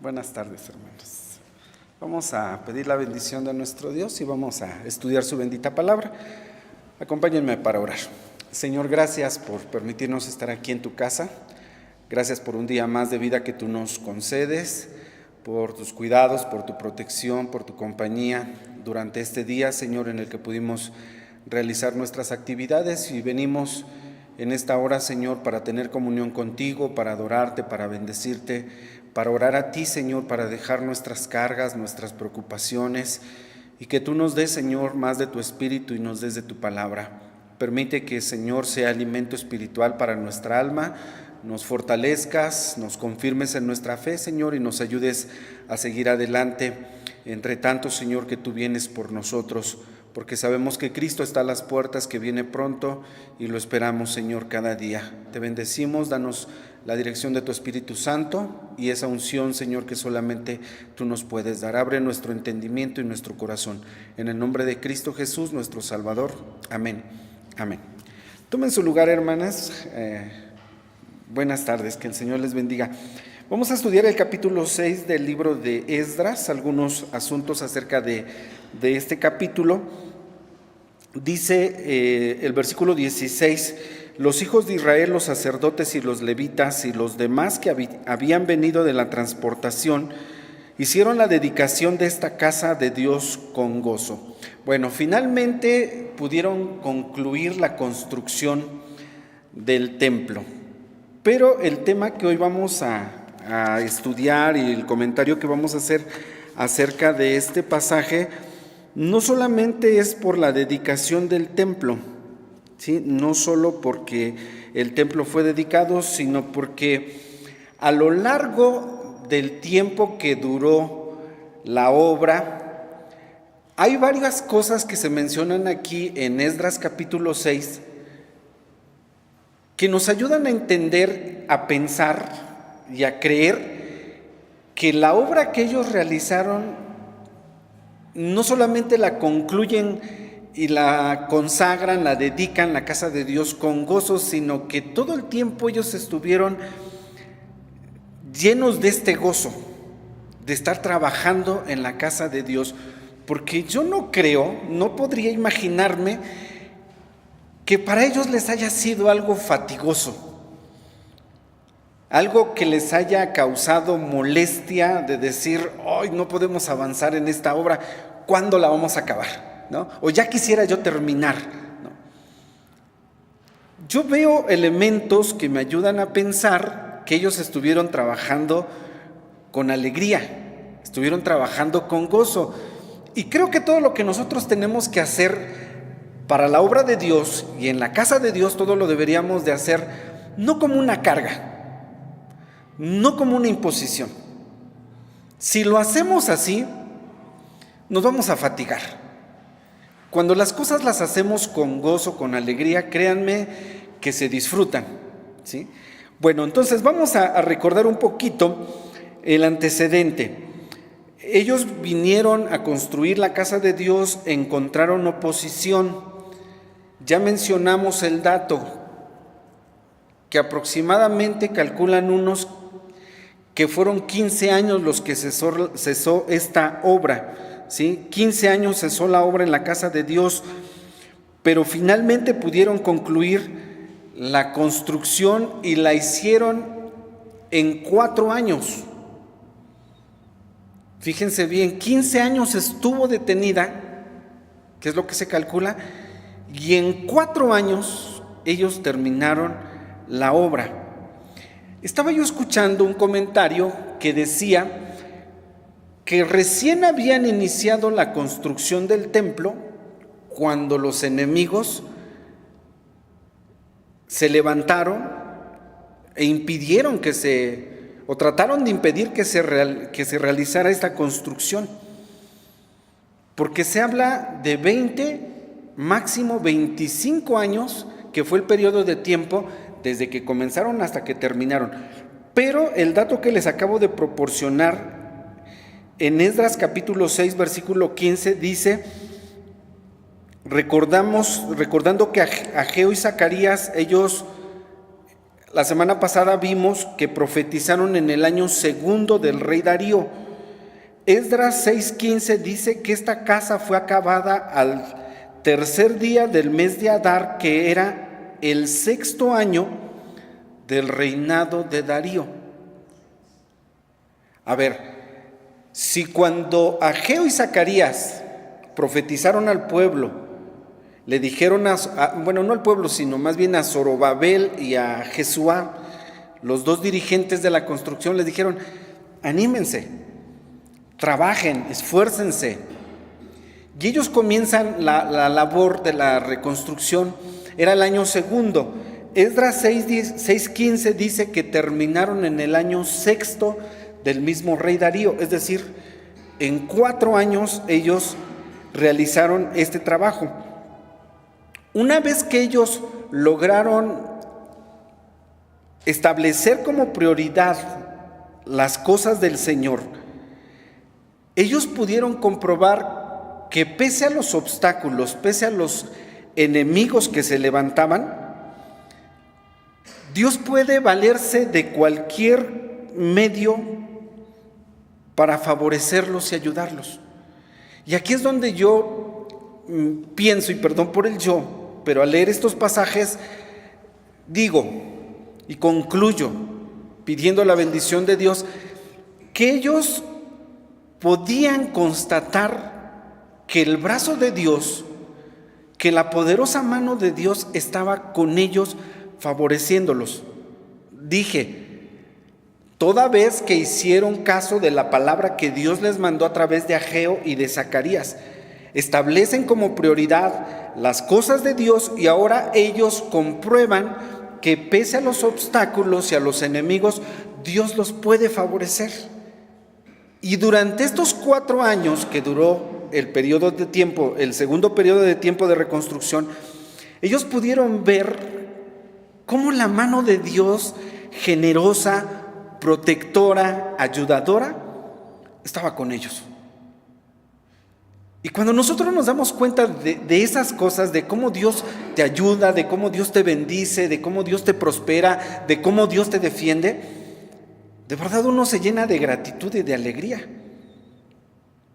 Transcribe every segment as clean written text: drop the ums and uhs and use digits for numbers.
Buenas tardes, hermanos. Vamos a pedir la bendición de nuestro Dios y vamos a estudiar su bendita palabra. Acompáñenme para orar. Señor, gracias por permitirnos estar aquí en tu casa. Gracias por un día más de vida que tú nos concedes, por tus cuidados, por tu protección, por tu compañía durante este día, Señor, en el que pudimos realizar nuestras actividades y venimos en esta hora, Señor, para tener comunión contigo, para adorarte, para bendecirte, para orar a ti, Señor, para dejar nuestras cargas, nuestras preocupaciones y que tú nos des, Señor, más de tu espíritu y nos des de tu palabra. Permite que, Señor, sea alimento espiritual para nuestra alma, nos fortalezcas, nos confirmes en nuestra fe, Señor, y nos ayudes a seguir adelante. Entre tanto, Señor, que tú vienes por nosotros, porque sabemos que Cristo está a las puertas, que viene pronto y lo esperamos, Señor, cada día. Te bendecimos, danos la dirección de tu Espíritu Santo y esa unción, Señor, que solamente tú nos puedes dar. Abre nuestro entendimiento y nuestro corazón. En el nombre de Cristo Jesús, nuestro Salvador. Amén. Amén. Tomen su lugar, hermanas. Buenas tardes, que el Señor les bendiga. Vamos a estudiar el capítulo 6 del libro de Esdras, algunos asuntos acerca de este capítulo. Dice el versículo 16, los hijos de Israel, los sacerdotes y los levitas y los demás que habían venido de la transportación, hicieron la dedicación de esta casa de Dios con gozo. Bueno, finalmente pudieron concluir la construcción del templo, pero el tema que hoy vamos a estudiar y el comentario que vamos a hacer acerca de este pasaje no solamente es por la dedicación del templo, ¿sí? No solo porque el templo fue dedicado, sino porque a lo largo del tiempo que duró la obra, hay varias cosas que se mencionan aquí en Esdras capítulo 6 que nos ayudan a entender, a pensar y a creer que la obra que ellos realizaron no solamente la concluyen y la consagran, la dedican, la casa de Dios con gozo, sino que todo el tiempo ellos estuvieron llenos de este gozo, de estar trabajando en la casa de Dios, porque yo no podría imaginarme que para ellos les haya sido algo fatigoso, algo que les haya causado molestia de decir, hoy no podemos avanzar en esta obra, ¿cuándo la vamos a acabar? ¿No? O ya quisiera yo terminar, ¿no? Yo veo elementos que me ayudan a pensar que ellos estuvieron trabajando con alegría, estuvieron trabajando con gozo. Y creo que todo lo que nosotros tenemos que hacer para la obra de Dios y en la casa de Dios, todo lo deberíamos de hacer no como una carga, no como una imposición. Si lo hacemos así, nos vamos a fatigar. Cuando las cosas las hacemos con gozo, con alegría, créanme que se disfrutan, ¿sí? Bueno, entonces vamos a recordar un poquito el antecedente. Ellos vinieron a construir la casa de Dios, encontraron oposición. Ya mencionamos el dato, que aproximadamente calculan unos que fueron 15 años los que cesó esta obra, ¿sí? 15 años cesó la obra en la casa de Dios, pero finalmente pudieron concluir la construcción y la hicieron en 4 años. Fíjense bien, 15 años estuvo detenida, que es lo que se calcula, y en 4 años ellos terminaron la obra. Estaba yo escuchando un comentario que decía que recién habían iniciado la construcción del templo cuando los enemigos se levantaron e impidieron o trataron de impedir que se realizara esta construcción, porque se habla de 20, máximo 25 años, que fue el periodo de tiempo desde que comenzaron hasta que terminaron. Pero el dato que les acabo de proporcionar en Esdras capítulo 6, versículo 15, dice, recordando que Ageo y Zacarías, ellos La semana pasada vimos que profetizaron en el año segundo del rey Darío. Esdras 6:15 dice que esta casa fue acabada al tercer día del mes de Adar, que era el sexto año del reinado de Darío. A ver, si cuando Ageo y Zacarías profetizaron al pueblo, le dijeron bueno, no al pueblo, sino más bien a Zorobabel y a Jesuá, los dos dirigentes de la construcción, les dijeron: anímense, trabajen, esfuércense. Y ellos comienzan la labor de la reconstrucción. Era el año segundo. Esdras 6:15 dice que terminaron en el año sexto del mismo rey Darío, es decir, en 4 años ellos realizaron este trabajo. Una vez que ellos lograron establecer como prioridad las cosas del Señor, ellos pudieron comprobar que pese a los obstáculos, pese a los enemigos que se levantaban, Dios puede valerse de cualquier medio para favorecerlos y ayudarlos. Y aquí es donde yo pienso, y perdón por el yo, pero al leer estos pasajes digo y concluyo pidiendo la bendición de Dios, que ellos podían constatar que el brazo de Dios, que la poderosa mano de Dios estaba con ellos, favoreciéndolos. Dije, toda vez que hicieron caso de la palabra que Dios les mandó a través de Ageo y de Zacarías, establecen como prioridad las cosas de Dios, y ahora ellos comprueban que pese a los obstáculos y a los enemigos, Dios los puede favorecer. Y durante estos 4 años que duró el periodo de tiempo, el segundo periodo de tiempo de reconstrucción, ellos pudieron ver cómo la mano de Dios, generosa, protectora, ayudadora, estaba con ellos. Y cuando nosotros nos damos cuenta de esas cosas, de cómo Dios te ayuda, de cómo Dios te bendice, de cómo Dios te prospera, de cómo Dios te defiende, de verdad uno se llena de gratitud y de alegría,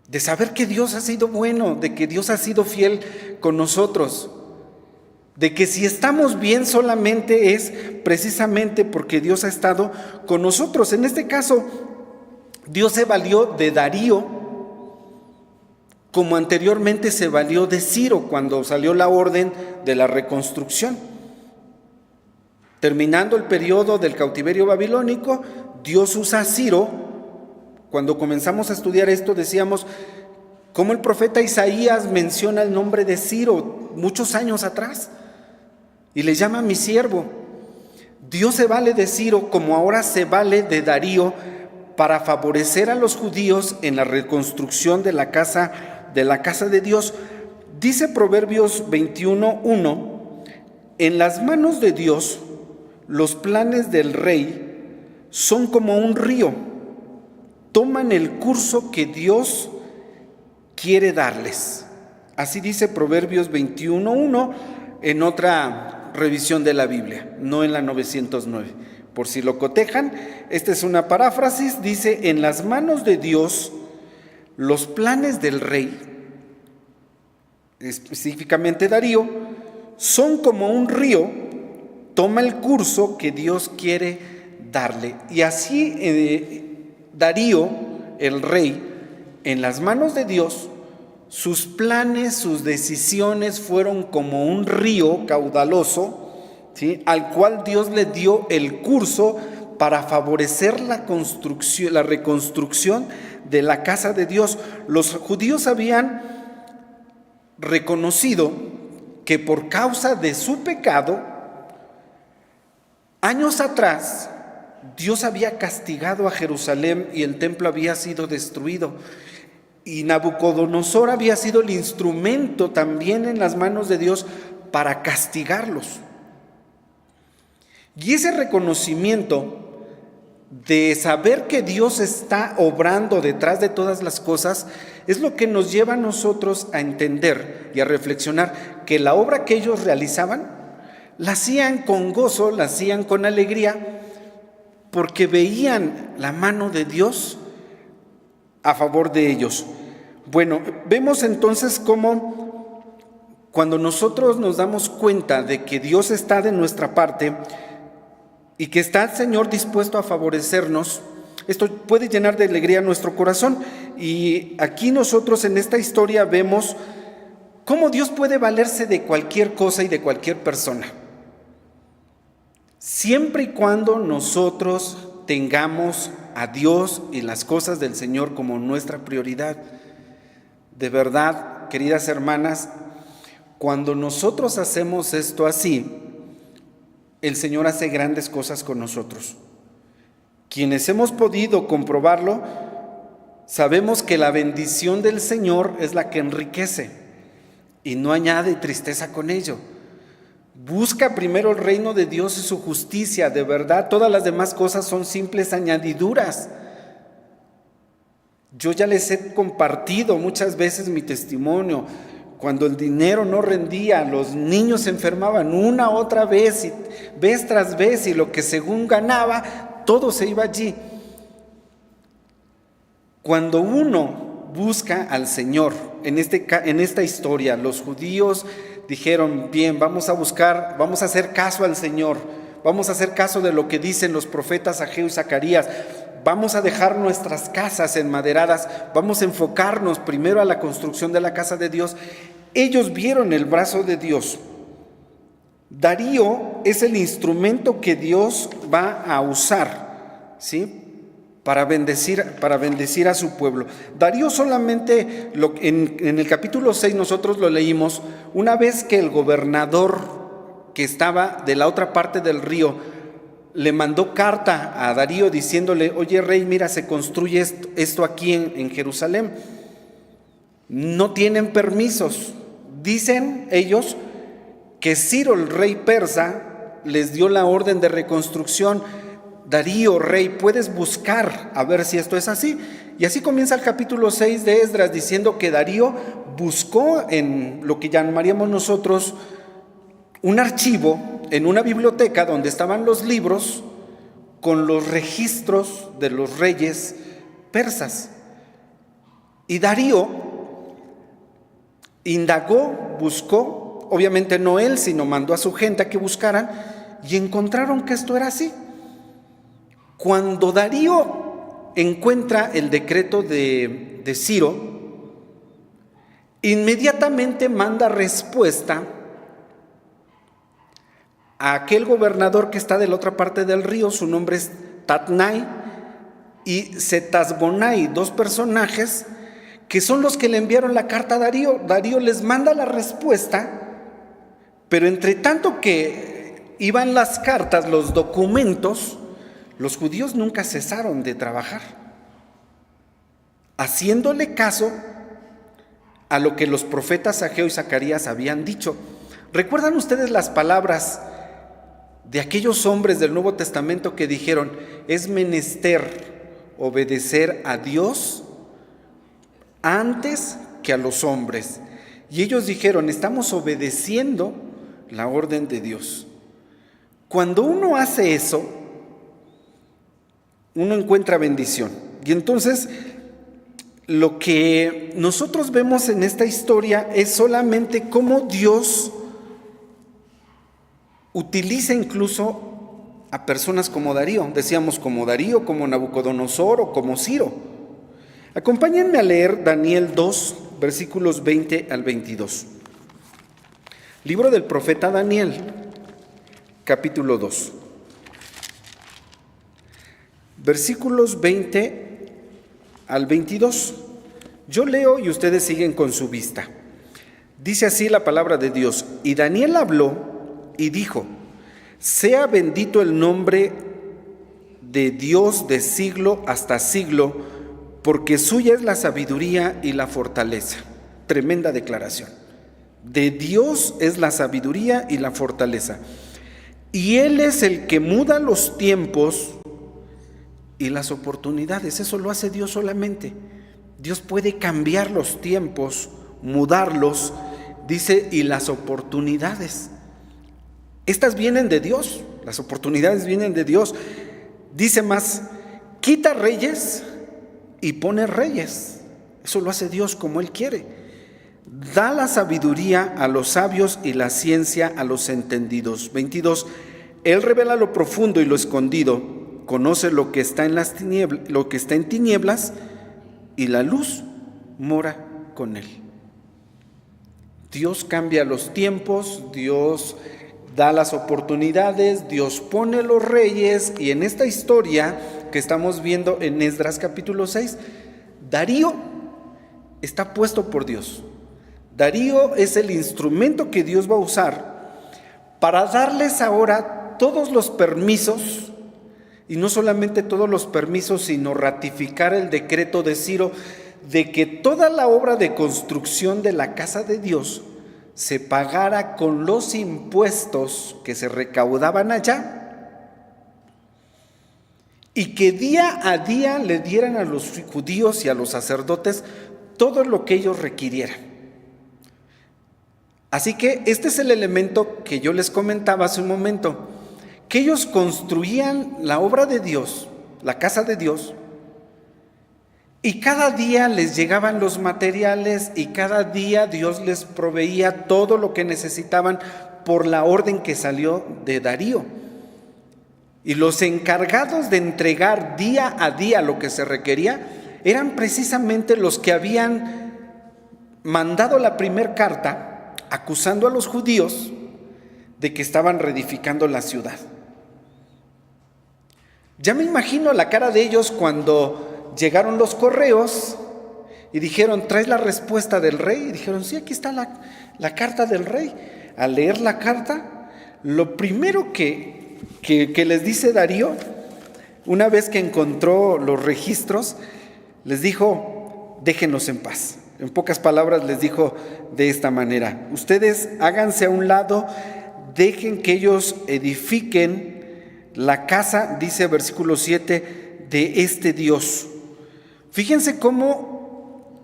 de saber que Dios ha sido bueno, de que Dios ha sido fiel con nosotros, de que si estamos bien solamente es precisamente porque Dios ha estado con nosotros. En este caso, Dios se valió de Darío, como anteriormente se valió de Ciro cuando salió la orden de la reconstrucción. Terminando el periodo del cautiverio babilónico, Dios usa a Ciro. Cuando comenzamos a estudiar esto, decíamos cómo el profeta Isaías menciona el nombre de Ciro muchos años atrás y le llama mi siervo. Dios se vale de Ciro como ahora se vale de Darío para favorecer a los judíos en la reconstrucción de la casa de Dios. Dice Proverbios 21:1: en las manos de Dios los planes del rey son como un río, toman el curso que Dios quiere darles. Así dice Proverbios 21:1 en otra revisión de la Biblia, no en la 909. Por si lo cotejan, esta es una paráfrasis. Dice: en las manos de Dios los planes del rey, específicamente Darío, son como un río, toma el curso que Dios quiere darle. Y así Darío, el rey, en las manos de Dios, sus planes, sus decisiones fueron como un río caudaloso, ¿sí?, al cual Dios le dio el curso para favorecer la reconstrucción de la casa de Dios. Los judíos habían reconocido que por causa de su pecado, años atrás, Dios había castigado a Jerusalén y el templo había sido destruido. Y Nabucodonosor había sido el instrumento también en las manos de Dios para castigarlos. Y ese reconocimiento de saber que Dios está obrando detrás de todas las cosas es lo que nos lleva a nosotros a entender y a reflexionar que la obra que ellos realizaban la hacían con gozo, la hacían con alegría, porque veían la mano de Dios a favor de ellos. Bueno, vemos entonces cómo cuando nosotros nos damos cuenta de que Dios está de nuestra parte y que está el Señor dispuesto a favorecernos, esto puede llenar de alegría nuestro corazón. Y aquí nosotros en esta historia vemos cómo Dios puede valerse de cualquier cosa y de cualquier persona, siempre y cuando nosotros tengamos a Dios y las cosas del Señor como nuestra prioridad. De verdad, queridas hermanas, cuando nosotros hacemos esto así, el Señor hace grandes cosas con nosotros. Quienes hemos podido comprobarlo, sabemos que la bendición del Señor es la que enriquece y no añade tristeza con ello. Busca primero el reino de Dios y su justicia. De verdad, todas las demás cosas son simples añadiduras. Yo ya les he compartido muchas veces mi testimonio. Cuando el dinero no rendía, los niños se enfermaban una otra vez, y vez tras vez, y lo que según ganaba, todo se iba allí. Cuando uno busca al Señor, en esta historia, los judíos dijeron, bien, vamos a hacer caso al Señor, vamos a hacer caso de lo que dicen los profetas Ageo y Zacarías, vamos a dejar nuestras casas enmaderadas, vamos a enfocarnos primero a la construcción de la casa de Dios. Ellos vieron el brazo de Dios. Darío es el instrumento que Dios va a usar, ¿sí?, para bendecir a su pueblo. Darío solamente, en el capítulo 6 nosotros lo leímos, una vez que el gobernador que estaba de la otra parte del río le mandó carta a Darío diciéndole, oye rey, mira, se construye esto aquí en Jerusalén. No tienen permisos. Dicen ellos que Ciro, el rey persa, les dio la orden de reconstrucción. Darío, rey, puedes buscar a ver si esto es así. Y así comienza el capítulo 6 de Esdras, diciendo que Darío buscó en lo que llamaríamos nosotros un archivo, en una biblioteca donde estaban los libros con los registros de los reyes persas. Y Darío indagó, buscó, obviamente no él, sino mandó a su gente a que buscaran, y encontraron que esto era así. Cuando Darío encuentra el decreto de Ciro, inmediatamente manda respuesta a aquel gobernador que está de la otra parte del río. Su nombre es Tatnai y Setasbonai, dos personajes que son los que le enviaron la carta a Darío. Darío les manda la respuesta, pero entre tanto que iban las cartas, los documentos, los judíos nunca cesaron de trabajar, haciéndole caso a lo que los profetas Ageo y Zacarías habían dicho. ¿Recuerdan ustedes las palabras de aquellos hombres del Nuevo Testamento que dijeron, es menester obedecer a Dios antes que a los hombres? Y ellos dijeron, estamos obedeciendo la orden de Dios. Cuando uno hace eso, uno encuentra bendición. Y entonces, lo que nosotros vemos en esta historia es solamente cómo Dios utiliza incluso a personas como Darío. Decíamos como Darío, como Nabucodonosor o como Ciro. Acompáñenme a leer Daniel 2, versículos 20 al 22. Libro del profeta Daniel, capítulo 2. Versículos 20 al 22. Yo leo y ustedes siguen con su vista. Dice así la palabra de Dios. Y Daniel habló y dijo, sea bendito el nombre de Dios de siglo hasta siglo, porque suya es la sabiduría y la fortaleza. Tremenda declaración. De Dios es la sabiduría y la fortaleza. Y Él es el que muda los tiempos y las oportunidades. Eso lo hace Dios solamente. Dios puede cambiar los tiempos, mudarlos, dice, y las oportunidades. Estas vienen de Dios, las oportunidades vienen de Dios. Dice más, quita reyes y pone reyes. Eso lo hace Dios como Él quiere. Da la sabiduría a los sabios y la ciencia a los entendidos. 22. Él revela lo profundo y lo escondido. Conoce lo que está en las tinieblas, lo que está en tinieblas, y la luz mora con Él. Dios cambia los tiempos, Dios da las oportunidades, Dios pone los reyes, y en esta historia que estamos viendo en Esdras capítulo 6, Darío está puesto por Dios. Darío es el instrumento que Dios va a usar para darles ahora todos los permisos, y no solamente todos los permisos, sino ratificar el decreto de Ciro de que toda la obra de construcción de la casa de Dios se pagara con los impuestos que se recaudaban allá, y que día a día le dieran a los judíos y a los sacerdotes todo lo que ellos requirieran. Así que este es el elemento que yo les comentaba hace un momento, que ellos construían la obra de Dios, la casa de Dios, y cada día les llegaban los materiales, y cada día Dios les proveía todo lo que necesitaban por la orden que salió de Darío. Y los encargados de entregar día a día lo que se requería eran precisamente los que habían mandado la primera carta acusando a los judíos de que estaban reedificando la ciudad. Ya me imagino la cara de ellos cuando llegaron los correos y dijeron, ¿traes la respuesta del rey? Y dijeron, sí, aquí está la carta del rey. Al leer la carta, lo primero que les dice Darío, una vez que encontró los registros, les dijo, déjenos en paz. En pocas palabras les dijo de esta manera, ustedes háganse a un lado, dejen que ellos edifiquen la casa, dice versículo 7, de este Dios. Fíjense cómo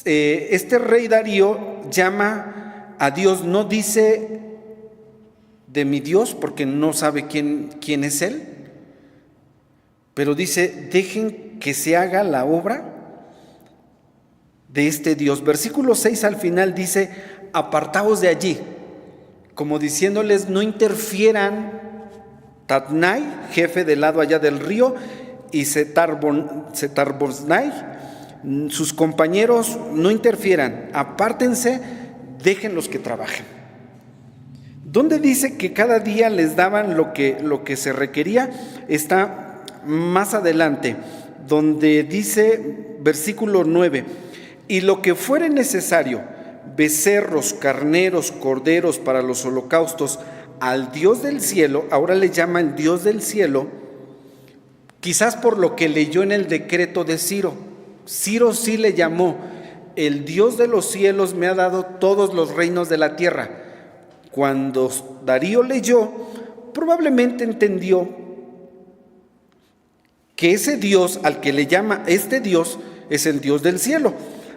este rey Darío llama a Dios, no dice de mi Dios, porque no sabe quién es Él, pero dice, dejen que se haga la obra de este Dios. Versículo 6 al final dice, apartaos de allí, como diciéndoles, no interfieran Tatnai, jefe del lado allá del río, y Setar-Boznai, sus compañeros, no interfieran, apártense, déjenlos que trabajen. ¿Dónde dice que cada día les daban lo que se requería? Está más adelante, donde dice, versículo 9, y lo que fuere necesario, becerros, carneros, corderos para los holocaustos, al Dios del cielo, ahora le llama el Dios del cielo, quizás por lo que leyó en el decreto de Ciro. Ciro sí le llamó, el Dios de los cielos me ha dado todos los reinos de la tierra. Cuando Darío leyó, probablemente entendió que ese Dios al que le llama este Dios es el Dios del cielo.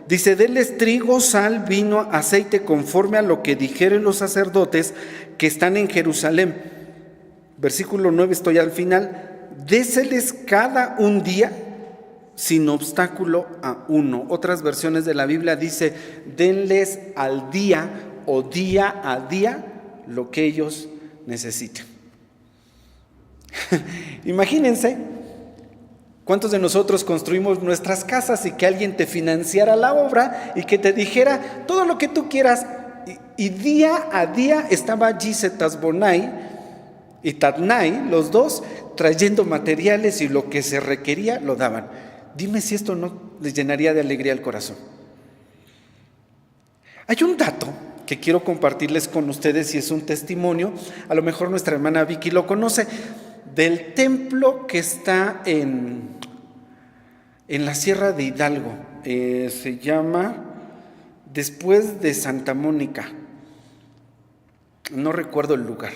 Dice, denles trigo, sal, vino, aceite, conforme a lo que dijeren los sacerdotes que están en Jerusalén. Versículo 9, estoy al final. Déseles cada un día, sin obstáculo a uno. Otras versiones de la Biblia dice, denles al día o día a día lo que ellos necesiten. Imagínense, ¿cuántos de nosotros construimos nuestras casas y que alguien te financiara la obra y que te dijera todo lo que tú quieras? Y día a día estaba allí Setar-Boznai y Tatnai, los dos, trayendo materiales, y lo que se requería lo daban. Dime si esto no les llenaría de alegría el corazón. Hay un dato que quiero compartirles con ustedes y es un testimonio, a lo mejor nuestra hermana Vicky lo conoce, del templo que está en la Sierra de Hidalgo. Se llama, después de Santa Mónica, no recuerdo el lugar.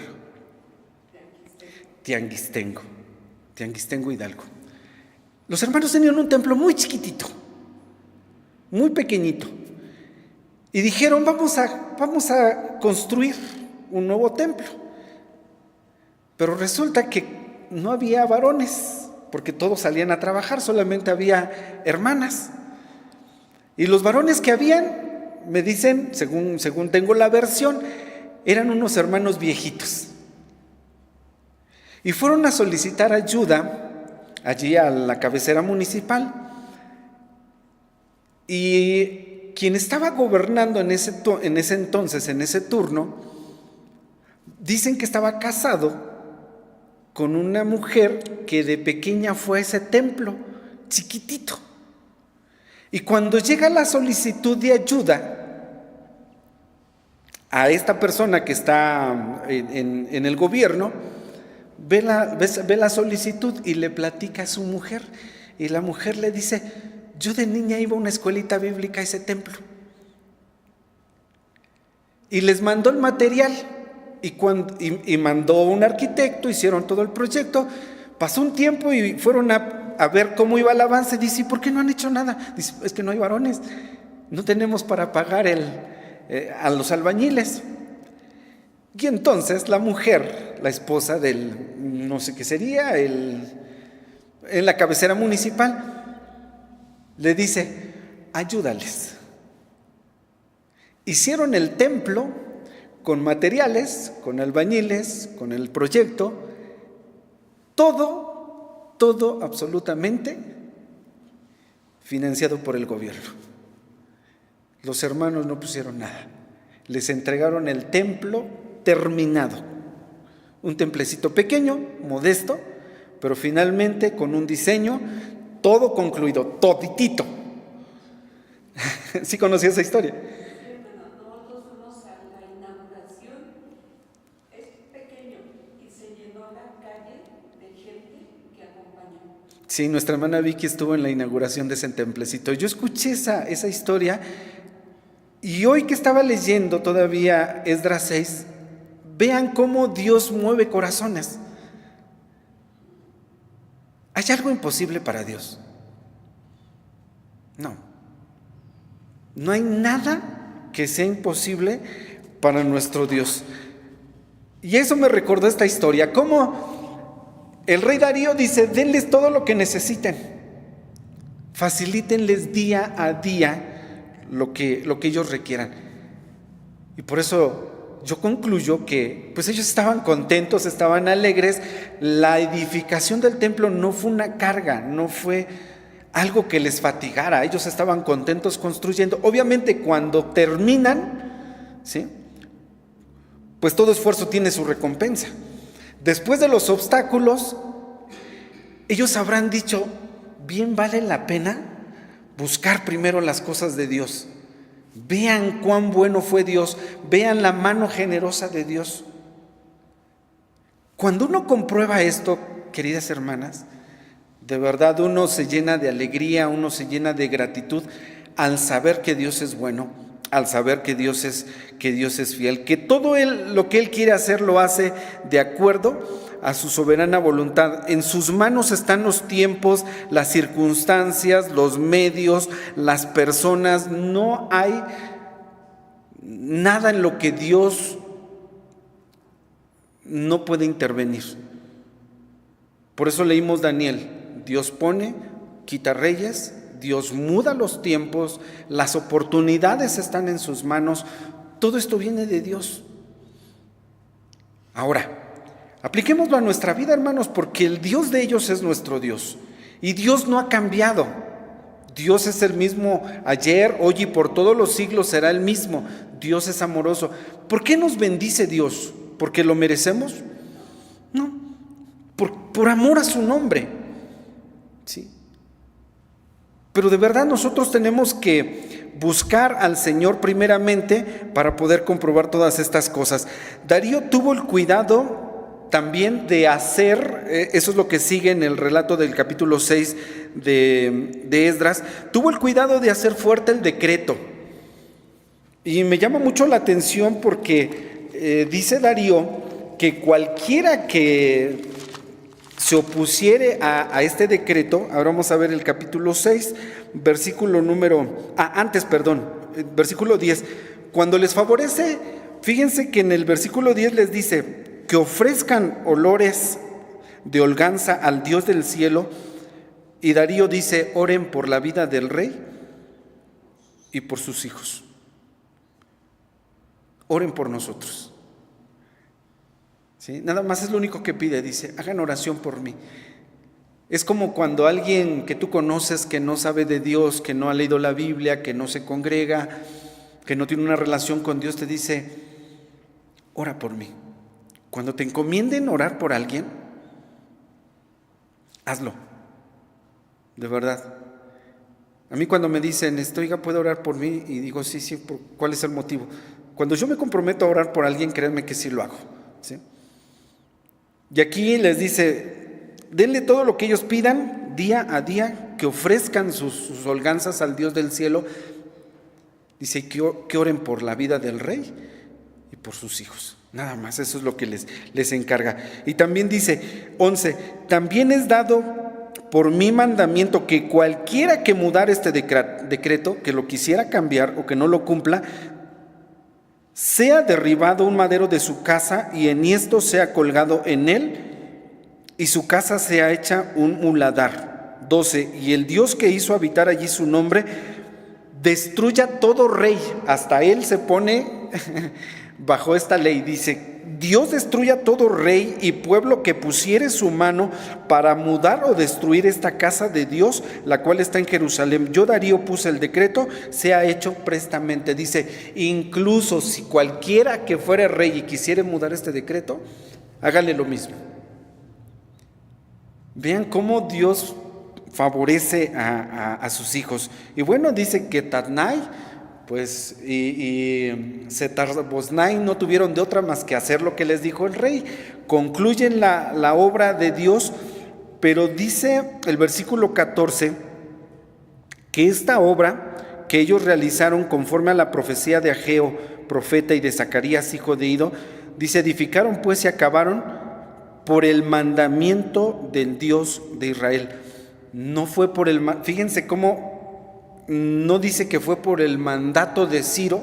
Tianguistengo, Hidalgo. Los hermanos tenían un templo muy chiquitito, muy pequeñito, y dijeron, vamos a construir un nuevo templo. Pero resulta que no había varones, porque todos salían a trabajar, solamente había hermanas. Y los varones que habían, me dicen, según tengo la versión, eran unos hermanos viejitos. Y fueron a solicitar ayuda allí a la cabecera municipal. Y quien estaba gobernando en ese entonces, en ese turno, dicen que estaba casado con una mujer que de pequeña fue a ese templo, chiquitito. Y cuando llega la solicitud de ayuda a esta persona que está en el gobierno, ve la solicitud y le platica a su mujer. Y la mujer le dice: yo de niña iba a una escuelita bíblica a ese templo. Y les mandó el material. Y mandó un arquitecto, hicieron todo el proyecto. Pasó un tiempo y fueron a ver cómo iba el avance. Dice: ¿y por qué no han hecho nada? Dice: es que no hay varones, no tenemos para pagar a los albañiles. Y entonces la mujer, la esposa del, no sé qué sería, en la cabecera municipal, le dice: ayúdales. Hicieron el templo con materiales, con albañiles, con el proyecto, todo absolutamente financiado por el gobierno. Los hermanos no pusieron nada. Les entregaron el templo terminado. Un templecito pequeño, modesto, pero finalmente con un diseño, todo concluido, toditito. ¿Sí conocí esa historia? Sí, nuestra hermana Vicky estuvo en la inauguración de ese templecito. Yo escuché esa historia, y hoy que estaba leyendo todavía Esdras 6, vean cómo Dios mueve corazones. ¿Hay algo imposible para Dios? No hay nada que sea imposible para nuestro Dios. Y eso me recordó esta historia, cómo el rey Darío dice: denles todo lo que necesiten, facilítenles día a día lo que ellos requieran. Y por eso yo concluyo que pues ellos estaban contentos, estaban alegres. La edificación del templo no fue una carga, no fue algo que les fatigara. Ellos estaban contentos construyendo. Obviamente cuando terminan, ¿sí?, pues todo esfuerzo tiene su recompensa. Después de los obstáculos, ellos habrán dicho: bien vale la pena buscar primero las cosas de Dios. Vean cuán bueno fue Dios, vean la mano generosa de Dios. Cuando uno comprueba esto, queridas hermanas, de verdad uno se llena de alegría, uno se llena de gratitud al saber que Dios es bueno, al saber que Dios es fiel, que todo lo que Él quiere hacer lo hace de acuerdo a su soberana voluntad. En sus manos están los tiempos, las circunstancias, los medios, las personas. No hay nada en lo que Dios no puede intervenir. Por eso leímos Daniel: Dios pone, quita reyes, Dios muda los tiempos, las oportunidades están en sus manos. Todo esto viene de Dios. Ahora, apliquémoslo a nuestra vida, hermanos, porque el Dios de ellos es nuestro Dios. Y Dios no ha cambiado. Dios es el mismo ayer, hoy y por todos los siglos será el mismo. Dios es amoroso. ¿Por qué nos bendice Dios? ¿Porque lo merecemos? No, por amor a su nombre. ¿Sí? Pero de verdad nosotros tenemos que buscar al Señor primeramente para poder comprobar todas estas cosas. Darío tuvo el cuidado también de hacer, eso es lo que sigue en el relato del capítulo 6 de Esdras, tuvo el cuidado de hacer fuerte el decreto. Y me llama mucho la atención porque dice Darío que cualquiera que se opusiere a este decreto, ahora vamos a ver el capítulo 6, versículo 10. Cuando les favorece, fíjense que en el versículo 10 les dice: que ofrezcan olores de holganza al Dios del cielo. Y Darío dice, oren por la vida del rey y por sus hijos. Oren por nosotros. ¿Sí? Nada más es lo único que pide, dice, hagan oración por mí. Es como cuando alguien que tú conoces que no sabe de Dios, que no ha leído la Biblia, que no se congrega, que no tiene una relación con Dios, te dice, ora por mí. Cuando te encomienden orar por alguien, hazlo. De verdad. A mí cuando me dicen, oiga, ¿puede orar por mí? Y digo, sí, ¿cuál es el motivo? Cuando yo me comprometo a orar por alguien, créanme que sí lo hago, ¿sí? Y aquí les dice, denle todo lo que ellos pidan, día a día, que ofrezcan sus holganzas al Dios del cielo. Dice que oren por la vida del rey y por sus hijos. Nada más, eso es lo que les encarga. Y también dice, 11, también es dado por mi mandamiento que cualquiera que mudar este decreto, que lo quisiera cambiar o que no lo cumpla, sea derribado un madero de su casa y enhiesto sea colgado en él y su casa sea hecha un muladar. 12, y el Dios que hizo habitar allí su nombre, destruya todo rey. Hasta él se pone bajo esta ley, dice, Dios destruya todo rey y pueblo que pusiere su mano para mudar o destruir esta casa de Dios, la cual está en Jerusalén. Yo, Darío, puse el decreto, sea hecho prestamente. Dice, incluso si cualquiera que fuera rey y quisiera mudar este decreto, hágale lo mismo. Vean cómo Dios favorece a sus hijos. Y bueno, dice que Tatnai pues y Setar-Boznai no tuvieron de otra más que hacer lo que les dijo el rey. Concluyen la obra de Dios, pero dice el versículo 14 que esta obra que ellos realizaron conforme a la profecía de Ageo, profeta, y de Zacarías, hijo de Ido, dice, edificaron pues y acabaron por el mandamiento del Dios de Israel. No fue por fíjense cómo no dice que fue por el mandato de Ciro,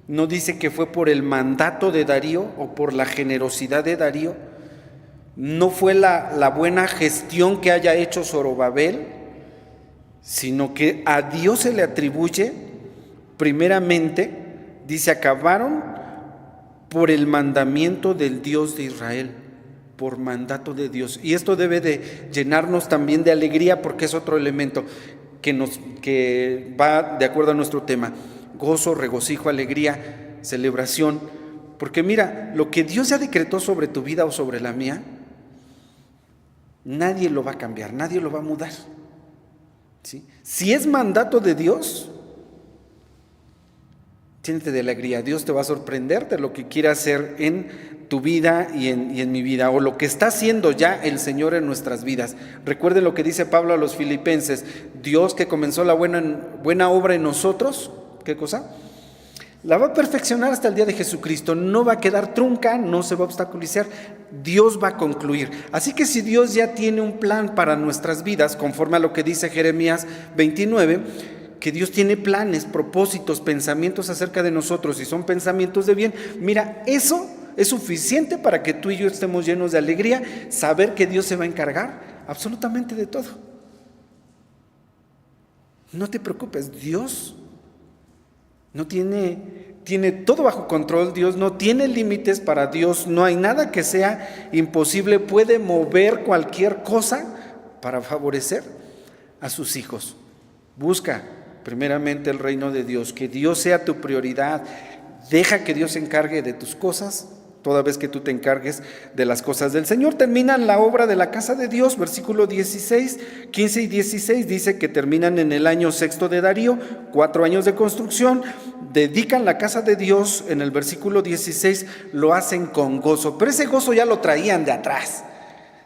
no dice que fue por el mandato de Darío o por la generosidad de Darío, no fue la buena gestión que haya hecho Zorobabel, sino que a Dios se le atribuye primeramente, dice, acabaron por el mandamiento del Dios de Israel, por mandato de Dios. Y esto debe de llenarnos también de alegría, porque es otro elemento que va de acuerdo a nuestro tema: gozo, regocijo, alegría, celebración. Porque mira, lo que Dios ya decretó sobre tu vida o sobre la mía, nadie lo va a cambiar, nadie lo va a mudar, ¿sí? Si es mandato de Dios, llénate de alegría. Dios te va a sorprender de lo que quiere hacer en tu vida y en mi vida, o lo que está haciendo ya el Señor en nuestras vidas. Recuerden lo que dice Pablo a los filipenses: Dios que comenzó la buena obra en nosotros, ¿qué cosa? La va a perfeccionar hasta el día de Jesucristo. No va a quedar trunca, no se va a obstaculizar. Dios va a concluir. Así que si Dios ya tiene un plan para nuestras vidas, conforme a lo que dice Jeremías 29, que Dios tiene planes, propósitos, pensamientos acerca de nosotros, y son pensamientos de bien, mira, eso es suficiente para que tú y yo estemos llenos de alegría, saber que Dios se va a encargar absolutamente de todo. No te preocupes, Dios no tiene todo bajo control. Dios no tiene límites. Para Dios no hay nada que sea imposible. Puede mover cualquier cosa para favorecer a sus hijos. Busca primeramente el reino de Dios, que Dios sea tu prioridad. Deja que Dios se encargue de tus cosas, toda vez que tú te encargues de las cosas del Señor. Terminan la obra de la casa de Dios, versículo 16, 15 y 16, dice que terminan en el año 6 de Darío, 4 años de construcción, dedican la casa de Dios. En el versículo 16 lo hacen con gozo, pero ese gozo ya lo traían de atrás,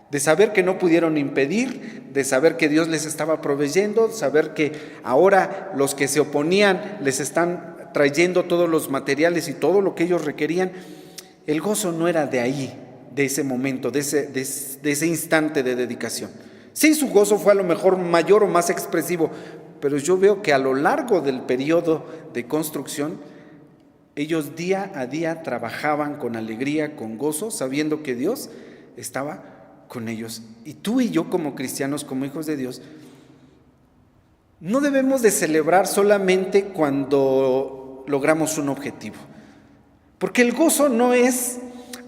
de saber que no pudieron impedir, de saber que Dios les estaba proveyendo, saber que ahora los que se oponían les están trayendo todos los materiales y todo lo que ellos requerían. El gozo no era de ahí, de ese momento, de ese instante de dedicación. Sí, su gozo fue a lo mejor mayor o más expresivo, pero yo veo que a lo largo del periodo de construcción, Ellos día a día trabajaban con alegría, con gozo, sabiendo que Dios estaba con ellos. Y tú y yo, como cristianos, como hijos de Dios, no debemos de celebrar solamente cuando logramos un objetivo. Porque el gozo no es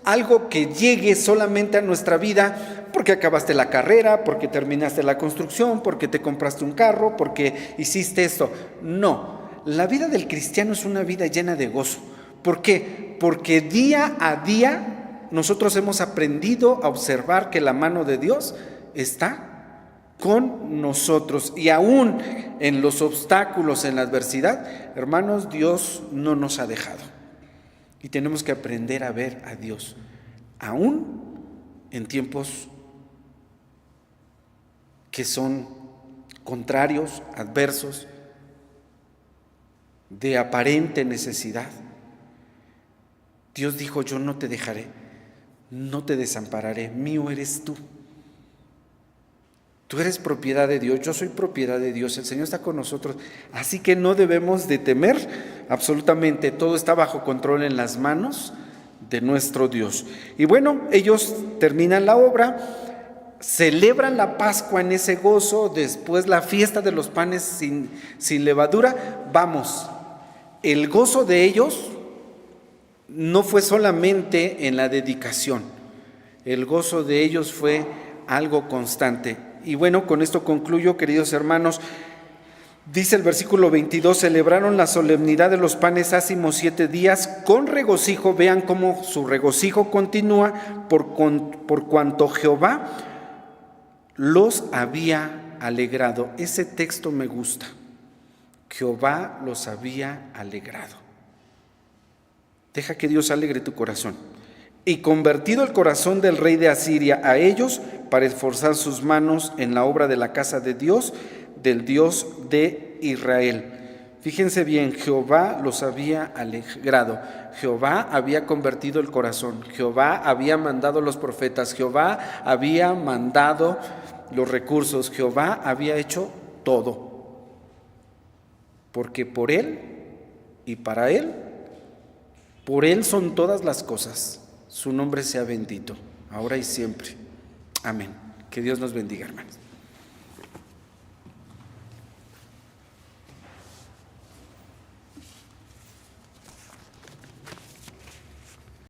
algo que llegue solamente a nuestra vida porque acabaste la carrera, porque terminaste la construcción, porque te compraste un carro, porque hiciste esto. No. La vida del cristiano es una vida llena de gozo. ¿Por qué? Porque día a día nosotros hemos aprendido a observar que la mano de Dios está con nosotros. Y aún en los obstáculos, en la adversidad, hermanos, Dios no nos ha dejado. Y tenemos que aprender a ver a Dios, aún en tiempos que son contrarios, adversos, de aparente necesidad. Dios dijo: yo no te dejaré, no te desampararé, mío eres tú. Tú eres propiedad de Dios, yo soy propiedad de Dios, el Señor está con nosotros, así que no debemos de temer absolutamente, todo está bajo control en las manos de nuestro Dios. Y bueno, ellos terminan la obra, celebran la Pascua en ese gozo, después la fiesta de los panes sin levadura. Vamos, el gozo de ellos no fue solamente en la dedicación, el gozo de ellos fue algo constante. Y bueno, con esto concluyo, queridos hermanos. Dice el versículo 22, celebraron la solemnidad de los panes ácimos 7 días con regocijo. Vean cómo su regocijo continúa, por cuanto Jehová los había alegrado. Ese texto me gusta. Jehová los había alegrado. Deja que Dios alegre tu corazón. Y convertido el corazón del rey de Asiria a ellos, para esforzar sus manos en la obra de la casa de Dios, del Dios de Israel. Fíjense bien, Jehová los había alegrado. Jehová había convertido el corazón. Jehová había mandado los profetas. Jehová había mandado los recursos. Jehová había hecho todo. Porque por Él y para Él, por Él son todas las cosas. Su nombre sea bendito, ahora y siempre. Amén. Que Dios nos bendiga, hermanos.